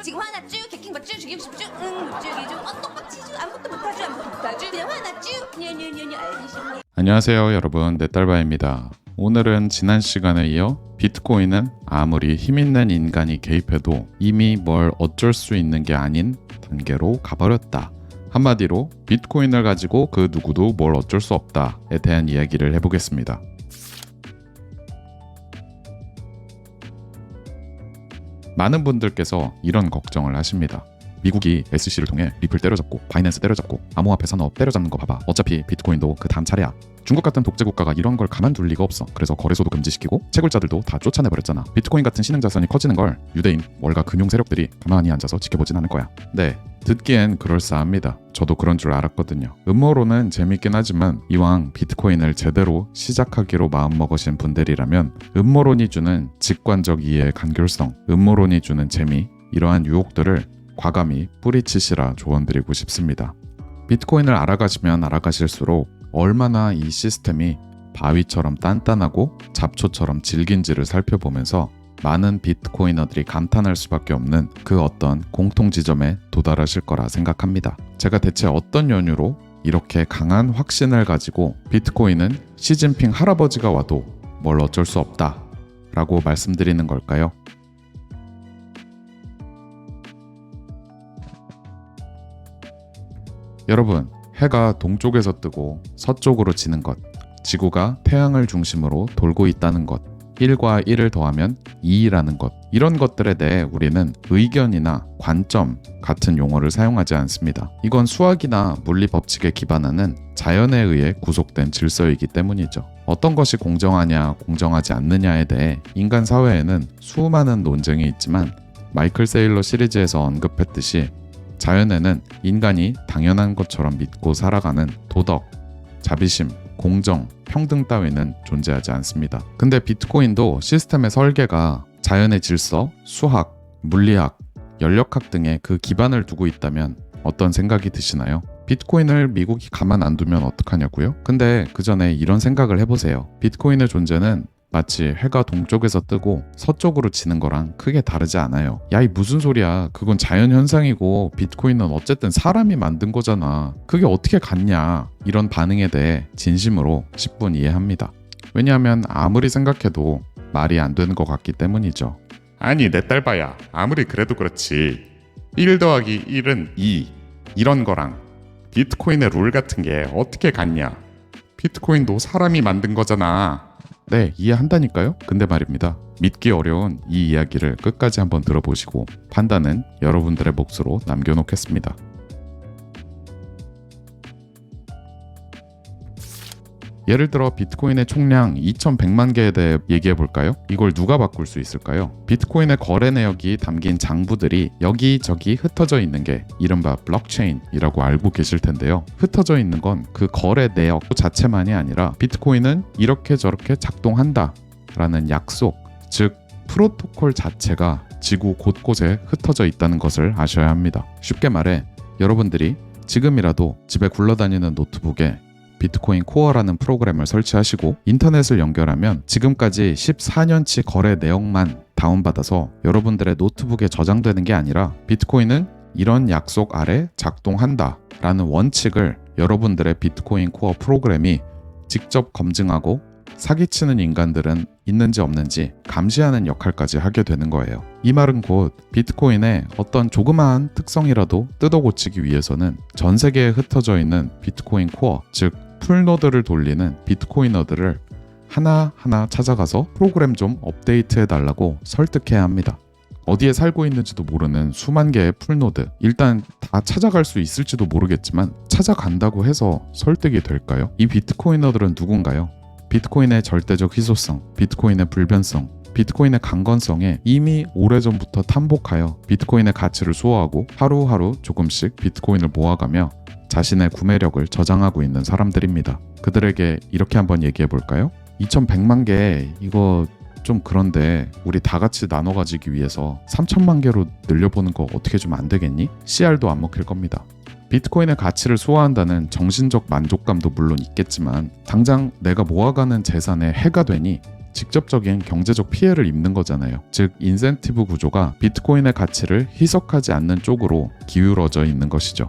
지금 화났쥬? 개킹받쥬? 죽이고 싶쥬? 죽이죠. 똑같이죠. 아무것도 못하죠. 그냥 화났쥬? 냐냐냐냐 알겠습니다. 안녕하세요 여러분, 넷달바입니다. 오늘은 지난 시간에 이어 비트코인은 아무리 힘있는 인간이 개입해도 이미 뭘 어쩔 수 있는 게 아닌 단계로 가버렸다. 한마디로 비트코인을 가지고 그 누구도 뭘 어쩔 수 없다에 대한 이야기를 해보겠습니다. 많은 분들께서 이런 걱정을 하십니다. 미국이 SC를 통해 리플 때려잡고 바이낸스 때려잡고 암호화폐 산업 때려잡는 거 봐봐. 어차피 비트코인도 그 다음 차례야. 중국 같은 독재 국가가 이런 걸 가만둘 리가 없어. 그래서 거래소도 금지시키고 채굴자들도 다 쫓아내버렸잖아. 비트코인 같은 신흥자산이 커지는 걸 유대인, 월가 금융 세력들이 가만히 앉아서 지켜보진 않을 거야. 네, 듣기엔 그럴싸합니다. 저도 그런 줄 알았거든요. 음모론은 재밌긴 하지만 이왕 비트코인을 제대로 시작하기로 마음먹으신 분들이라면 음모론이 주는 직관적 이해의 간결성, 음모론이 주는 재미, 이러한 유혹들을 과감히 뿌리치시라 조언드리고 싶습니다. 비트코인을 알아가시면 알아가실수록 얼마나 이 시스템이 바위처럼 단단하고 잡초처럼 질긴지를 살펴보면서 많은 비트코이너들이 감탄할 수밖에 없는 그 어떤 공통 지점에 도달하실 거라 생각합니다. 제가 대체 어떤 연유로 이렇게 강한 확신을 가지고 비트코인은 시진핑 할아버지가 와도 뭘 어쩔 수 없다 라고 말씀드리는 걸까요? 여러분, 해가 동쪽에서 뜨고 서쪽으로 지는 것, 지구가 태양을 중심으로 돌고 있다는 것, 1과 1을 더하면 2라는 것, 이런 것들에 대해 우리는 의견이나 관점 같은 용어를 사용하지 않습니다. 이건 수학이나 물리 법칙에 기반하는 자연에 의해 구속된 질서이기 때문이죠. 어떤 것이 공정하냐, 공정하지 않느냐에 대해 인간 사회에는 수많은 논쟁이 있지만 마이클 세일러 시리즈에서 언급했듯이 자연에는 인간이 당연한 것처럼 믿고 살아가는 도덕, 자비심, 공정, 평등 따위는 존재하지 않습니다. 근데 비트코인도 시스템의 설계가 자연의 질서, 수학, 물리학, 연력학 등의 그 기반을 두고 있다면 어떤 생각이 드시나요? 비트코인을 미국이 가만 안 두면 어떡하냐고요? 근데 그 전에 이런 생각을 해보세요. 비트코인의 존재는 마치 해가 동쪽에서 뜨고 서쪽으로 지는 거랑 크게 다르지 않아요. 야, 이 무슨 소리야. 그건 자연현상이고 비트코인은 어쨌든 사람이 만든 거잖아. 그게 어떻게 같냐. 이런 반응에 대해 진심으로 10분 이해합니다. 왜냐하면 아무리 생각해도 말이 안 되는 것 같기 때문이죠. 아니 내 딸봐야 아무리 그래도 그렇지 1 더하기 1은 2 이런 거랑 비트코인의 룰 같은 게 어떻게 같냐. 비트코인도 사람이 만든 거잖아. 네, 이해한다니까요? 근데 말입니다. 믿기 어려운 이 이야기를 끝까지 한번 들어보시고 판단은 여러분들의 몫으로 남겨놓겠습니다. 예를 들어 비트코인의 총량 2100만 개에 대해 얘기해 볼까요? 이걸 누가 바꿀 수 있을까요? 비트코인의 거래 내역이 담긴 장부들이 여기저기 흩어져 있는 게 이른바 블록체인이라고 알고 계실 텐데요. 흩어져 있는 건 그 거래 내역 자체만이 아니라 비트코인은 이렇게 저렇게 작동한다 라는 약속, 즉 프로토콜 자체가 지구 곳곳에 흩어져 있다는 것을 아셔야 합니다. 쉽게 말해 여러분들이 지금이라도 집에 굴러다니는 노트북에 비트코인 코어라는 프로그램을 설치하시고 인터넷을 연결하면 지금까지 14년치 거래 내역만 다운받아서 여러분들의 노트북에 저장되는 게 아니라 비트코인은 이런 약속 아래 작동한다 라는 원칙을 여러분들의 비트코인 코어 프로그램이 직접 검증하고 사기치는 인간들은 있는지 없는지 감시하는 역할까지 하게 되는 거예요. 이 말은 곧 비트코인의 어떤 조그마한 특성이라도 뜯어고치기 위해서는 전 세계에 흩어져 있는 비트코인 코어, 즉 풀노드를 돌리는 비트코이너들을 하나하나 찾아가서 프로그램 좀 업데이트해 달라고 설득해야 합니다. 어디에 살고 있는지도 모르는 수만 개의 풀노드, 일단 다 찾아갈 수 있을지도 모르겠지만 찾아간다고 해서 설득이 될까요? 이 비트코이너들은 누군가요? 비트코인의 절대적 희소성, 비트코인의 불변성, 비트코인의 강건성에 이미 오래전부터 탐복하여 비트코인의 가치를 수호하고 하루하루 조금씩 비트코인을 모아가며 자신의 구매력을 저장하고 있는 사람들입니다. 그들에게 이렇게 한번 얘기해 볼까요? 2100만 개 이거 좀 그런데 우리 다 같이 나눠 가지기 위해서 3000만 개로 늘려보는 거 어떻게 좀 안 되겠니? CR도 안 먹힐 겁니다. 비트코인의 가치를 수호한다는 정신적 만족감도 물론 있겠지만 당장 내가 모아가는 재산의 해가 되니 직접적인 경제적 피해를 입는 거잖아요. 즉 인센티브 구조가 비트코인의 가치를 희석하지 않는 쪽으로 기울어져 있는 것이죠.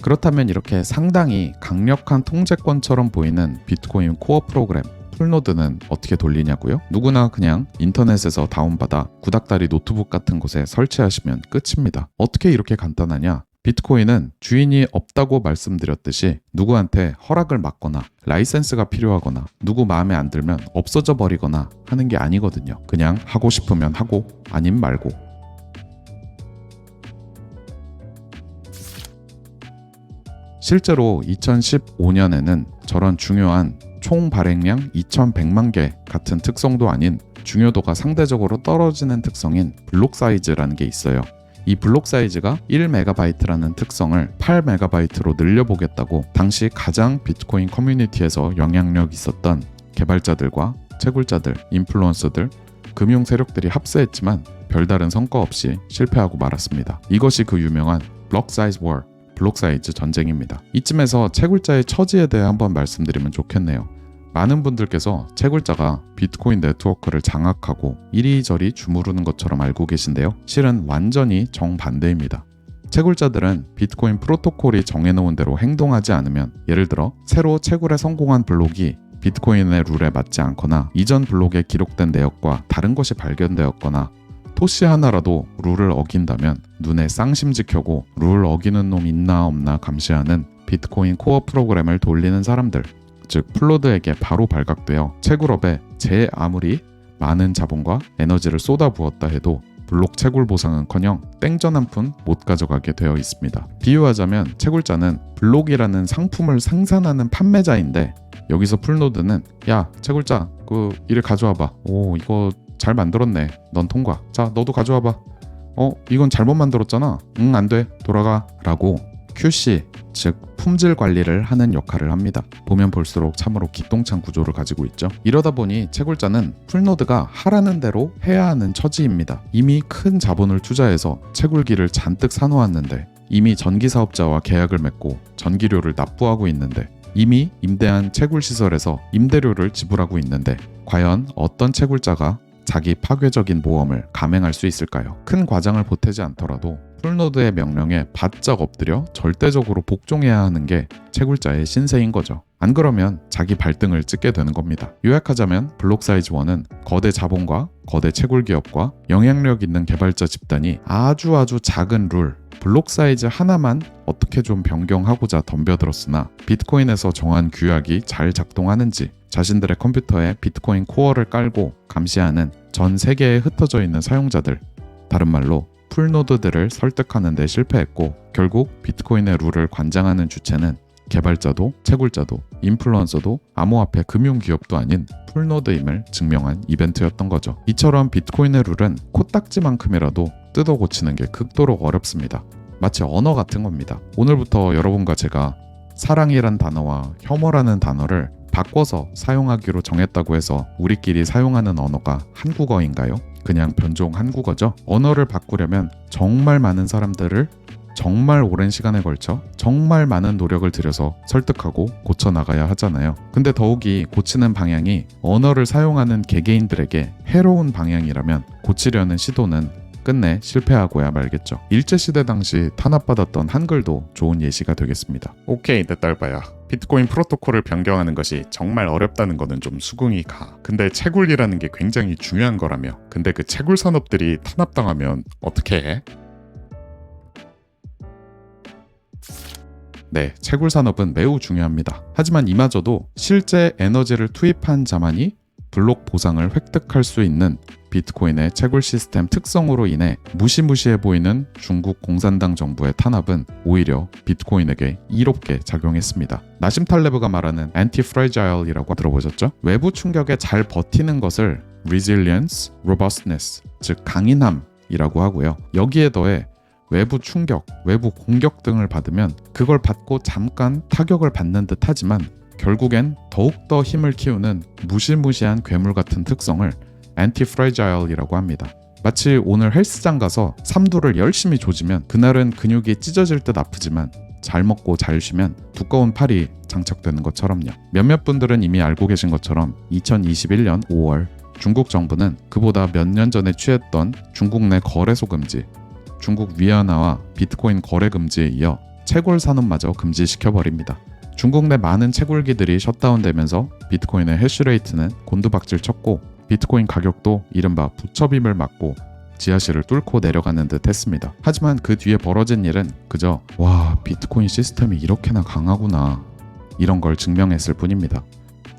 그렇다면 이렇게 상당히 강력한 통제권처럼 보이는 비트코인 코어 프로그램 풀노드는 어떻게 돌리냐고요? 누구나 그냥 인터넷에서 다운받아 구닥다리 노트북 같은 곳에 설치하시면 끝입니다. 어떻게 이렇게 간단하냐? 비트코인은 주인이 없다고 말씀드렸듯이 누구한테 허락을 받거나 라이센스가 필요하거나 누구 마음에 안 들면 없어져 버리거나 하는 게 아니거든요. 그냥 하고 싶으면 하고 아님 말고. 실제로 2015년에는 저런 중요한 총 발행량 2100만 개 같은 특성도 아닌 중요도가 상대적으로 떨어지는 특성인 블록 사이즈라는 게 있어요. 이 블록 사이즈가 1MB라는 특성을 8MB로 늘려보겠다고 당시 가장 비트코인 커뮤니티에서 영향력 있었던 개발자들과 채굴자들, 인플루언서들, 금융 세력들이 합세했지만 별다른 성과 없이 실패하고 말았습니다. 이것이 그 유명한 블록 사이즈 워, 블록 사이즈 전쟁입니다. 이쯤에서 채굴자의 처지에 대해 한번 말씀드리면 좋겠네요. 많은 분들께서 채굴자가 비트코인 네트워크를 장악하고 이리저리 주무르는 것처럼 알고 계신데요. 실은 완전히 정반대입니다. 채굴자들은 비트코인 프로토콜이 정해놓은 대로 행동하지 않으면, 예를 들어 새로 채굴에 성공한 블록이 비트코인의 룰에 맞지 않거나 이전 블록에 기록된 내역과 다른 것이 발견되었거나 토시 하나라도 룰을 어긴다면 눈에 쌍심지 켜고 룰 어기는 놈 있나 없나 감시하는 비트코인 코어 프로그램을 돌리는 사람들, 즉 풀노드에게 바로 발각되어 채굴업에 제 아무리 많은 자본과 에너지를 쏟아부었다 해도 블록 채굴 보상은커녕 땡전 한 푼 못 가져가게 되어 있습니다. 비유하자면 채굴자는 블록이라는 상품을 생산하는 판매자인데, 여기서 풀노드는 야 채굴자 그 이를 가져와봐. 오 이거 잘 만들었네. 넌 통과. 자 너도 가져와봐. 이건 잘못 만들었잖아. 응 안 돼. 돌아가. 라고 QC, 즉 품질 관리를 하는 역할을 합니다. 보면 볼수록 참으로 기똥찬 구조를 가지고 있죠. 이러다 보니 채굴자는 풀노드가 하라는 대로 해야 하는 처지입니다. 이미 큰 자본을 투자해서 채굴기를 잔뜩 사놓았는데, 이미 전기 사업자와 계약을 맺고 전기료를 납부하고 있는데, 이미 임대한 채굴 시설에서 임대료를 지불하고 있는데, 과연 어떤 채굴자가 자기 파괴적인 모험을 감행할 수 있을까요? 큰 과장을 보태지 않더라도 풀노드의 명령에 바짝 엎드려 절대적으로 복종해야 하는 게 채굴자의 신세인 거죠. 안 그러면 자기 발등을 찍게 되는 겁니다. 요약하자면 블록 사이즈 1은 거대 자본과 거대 채굴 기업과 영향력 있는 개발자 집단이 아주 작은 룰, 블록 사이즈 하나만 어떻게 좀 변경하고자 덤벼들었으나 비트코인에서 정한 규약이 잘 작동하는지 자신들의 컴퓨터에 비트코인 코어를 깔고 감시하는 전 세계에 흩어져 있는 사용자들, 다른 말로 풀노드들을 설득하는 데 실패했고, 결국 비트코인의 룰을 관장하는 주체는 개발자도 채굴자도 인플루언서도 암호화폐 금융기업도 아닌 풀노드임을 증명한 이벤트였던 거죠. 이처럼 비트코인의 룰은 코딱지만큼이라도 뜯어 고치는 게 극도로 어렵습니다. 마치 언어 같은 겁니다. 오늘부터 여러분과 제가 사랑이란 단어와 혐오라는 단어를 바꿔서 사용하기로 정했다고 해서 우리끼리 사용하는 언어가 한국어인가요? 그냥 변종 한국어죠. 언어를 바꾸려면 정말 많은 사람들을 정말 오랜 시간에 걸쳐 정말 많은 노력을 들여서 설득하고 고쳐나가야 하잖아요. 근데 더욱이 고치는 방향이 언어를 사용하는 개개인들에게 해로운 방향이라면 고치려는 시도는 끝내 실패하고야 말겠죠. 일제시대 당시 탄압받았던 한글도 좋은 예시가 되겠습니다. 오케이 내 딸바야. 비트코인 프로토콜을 변경하는 것이 정말 어렵다는 거는 좀 수긍이 가. 근데 채굴이라는 게 굉장히 중요한 거라며. 근데 그 채굴 산업들이 탄압당하면 어떻게 해? 네, 채굴 산업은 매우 중요합니다. 하지만 이마저도 실제 에너지를 투입한 자만이 블록 보상을 획득할 수 있는 비트코인의 채굴 시스템 특성으로 인해 무시무시해 보이는 중국 공산당 정부의 탄압은 오히려 비트코인에게 이롭게 작용했습니다. 나심 탈레브가 말하는 anti-fragile이라고 들어보셨죠? 외부 충격에 잘 버티는 것을 resilience, robustness, 즉 강인함이라고 하고요. 여기에 더해 외부 충격, 외부 공격 등을 받으면 그걸 받고 잠깐 타격을 받는 듯 하지만 결국엔 더욱더 힘을 키우는 무시무시한 괴물 같은 특성을 anti-fragile이라고 합니다. 마치 오늘 헬스장 가서 삼두를 열심히 조지면 그날은 근육이 찢어질 듯 아프지만 잘 먹고 잘 쉬면 두꺼운 팔이 장착되는 것처럼요. 몇몇 분들은 이미 알고 계신 것처럼 2021년 5월 중국 정부는 그보다 몇 년 전에 취했던 중국 내 거래소 금지, 중국 위안화와 비트코인 거래 금지에 이어 채굴 산업마저 금지시켜버립니다. 중국 내 많은 채굴기들이 셧다운되면서 비트코인의 해시레이트는 곤두박질 쳤고 비트코인 가격도 이른바 부처빔을 맞고 지하실을 뚫고 내려가는 듯 했습니다. 하지만 그 뒤에 벌어진 일은 그저 와, 비트코인 시스템이 이렇게나 강하구나 이런 걸 증명했을 뿐입니다.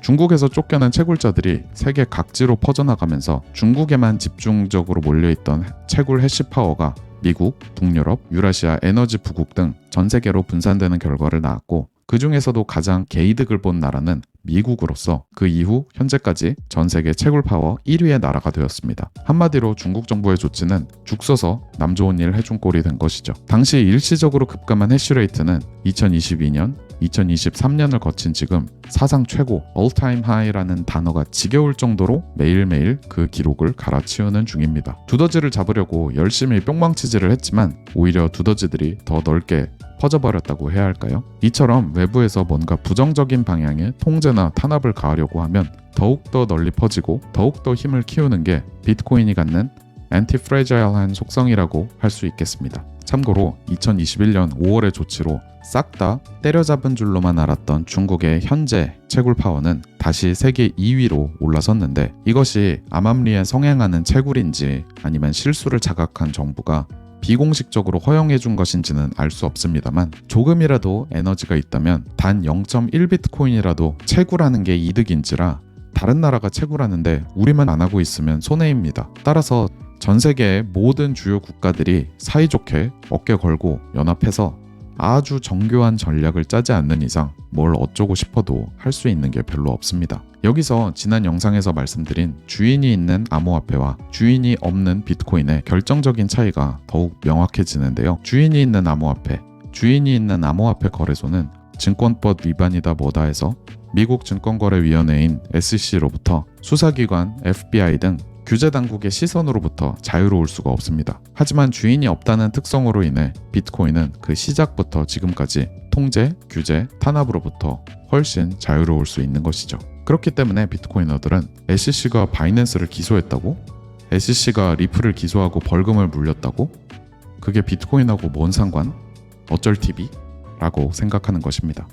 중국에서 쫓겨난 채굴자들이 세계 각지로 퍼져나가면서 중국에만 집중적으로 몰려있던 채굴 해시파워가 미국, 북유럽, 유라시아 에너지 부국 등 전 세계로 분산되는 결과를 낳았고 그 중에서도 가장 개이득을 본 나라는 미국으로서 그 이후 현재까지 전 세계 채굴 파워 1위의 나라가 되었습니다. 한마디로 중국 정부의 조치는 죽 서서 남 좋은 일 해준 꼴이 된 것이죠. 당시 일시적으로 급감한 해시레이트는 2022년, 2023년을 거친 지금 사상 최고 all-time high라는 단어가 지겨울 정도로 매일매일 그 기록을 갈아치우는 중입니다. 두더지를 잡으려고 열심히 뿅망치질을 했지만 오히려 두더지들이 더 넓게 퍼져버렸다고 해야 할까요? 이처럼 외부에서 뭔가 부정적인 방향의 통제나 탄압을 가하려고 하면 더욱더 널리 퍼지고 더욱더 힘을 키우는 게 비트코인이 갖는 anti-fragile한 속성이라고 할 수 있겠습니다. 참고로 2021년 5월의 조치로 싹 다 때려잡은 줄로만 알았던 중국의 현재 채굴 파워는 다시 세계 2위로 올라섰는데 이것이 암암리에 성행하는 채굴인지 아니면 실수를 자각한 정부가 비공식적으로 허용해준 것인지는 알 수 없습니다만 조금이라도 에너지가 있다면 단 0.1비트코인이라도 채굴하는 게 이득인지라 다른 나라가 채굴하는데 우리만 안 하고 있으면 손해입니다. 따라서 전 세계의 모든 주요 국가들이 사이좋게 어깨 걸고 연합해서 아주 정교한 전략을 짜지 않는 이상 뭘 어쩌고 싶어도 할 수 있는 게 별로 없습니다. 여기서 지난 영상에서 말씀드린 주인이 있는 암호화폐와 주인이 없는 비트코인의 결정적인 차이가 더욱 명확해지는데요. 주인이 있는 암호화폐 거래소는 증권법 위반이다 뭐다 해서 미국 증권거래위원회인 SEC로부터 수사기관 FBI 등 규제당국의 시선으로부터 자유로울 수가 없습니다. 하지만 주인이 없다는 특성으로 인해 비트코인은 그 시작부터 지금까지 통제, 규제, 탄압으로부터 훨씬 자유로울 수 있는 것이죠. 그렇기 때문에 비트코이너들은 SEC가 바이낸스를 기소했다고? SEC가 리플을 기소하고 벌금을 물렸다고? 그게 비트코인하고 뭔 상관? 어쩔 TV? 라고 생각하는 것입니다.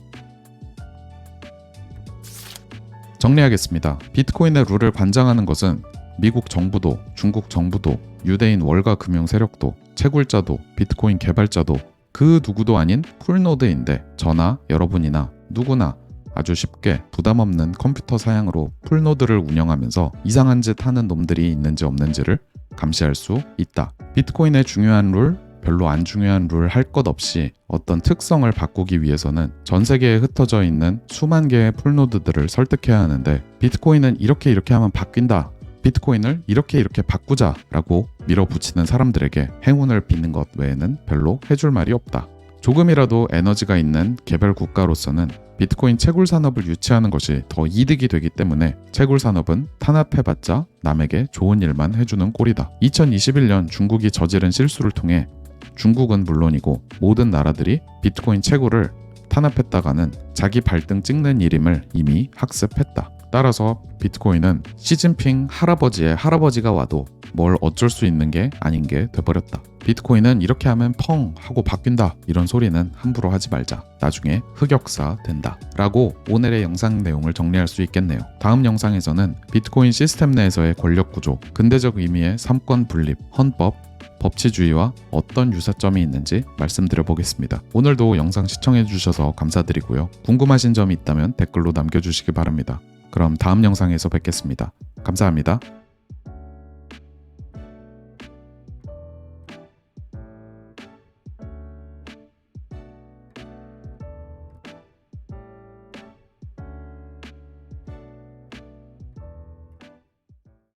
정리하겠습니다. 비트코인의 룰을 관장하는 것은 미국 정부도, 중국 정부도, 유대인 월가 금융 세력도, 채굴자도, 비트코인 개발자도 그 누구도 아닌 풀노드인데 저나 여러분이나 누구나 아주 쉽게 부담 없는 컴퓨터 사양으로 풀노드를 운영하면서 이상한 짓 하는 놈들이 있는지 없는지를 감시할 수 있다. 비트코인의 중요한 룰, 별로 안 중요한 룰 할 것 없이 어떤 특성을 바꾸기 위해서는 전 세계에 흩어져 있는 수만 개의 풀노드들을 설득해야 하는데 비트코인은 이렇게 하면 바뀐다. 비트코인을 이렇게 바꾸자 라고 밀어붙이는 사람들에게 행운을 빚는 것 외에는 별로 해줄 말이 없다. 조금이라도 에너지가 있는 개별 국가로서는 비트코인 채굴 산업을 유치하는 것이 더 이득이 되기 때문에 채굴 산업은 탄압해봤자 남에게 좋은 일만 해주는 꼴이다. 2021년 중국이 저지른 실수를 통해 중국은 물론이고 모든 나라들이 비트코인 채굴을 탄압했다가는 자기 발등 찍는 일임을 이미 학습했다. 따라서 비트코인은 시진핑 할아버지의 할아버지가 와도 뭘 어쩔 수 있는 게 아닌 게 돼버렸다. 비트코인은 이렇게 하면 펑 하고 바뀐다 이런 소리는 함부로 하지 말자. 나중에 흑역사 된다 라고 오늘의 영상 내용을 정리할 수 있겠네요. 다음 영상에서는 비트코인 시스템 내에서의 권력구조, 근대적 의미의 삼권 분립, 헌법, 법치주의와 어떤 유사점이 있는지 말씀드려 보겠습니다. 오늘도 영상 시청해 주셔서 감사드리고요. 궁금하신 점이 있다면 댓글로 남겨주시기 바랍니다. 그럼 다음 영상에서 뵙겠습니다. 감사합니다.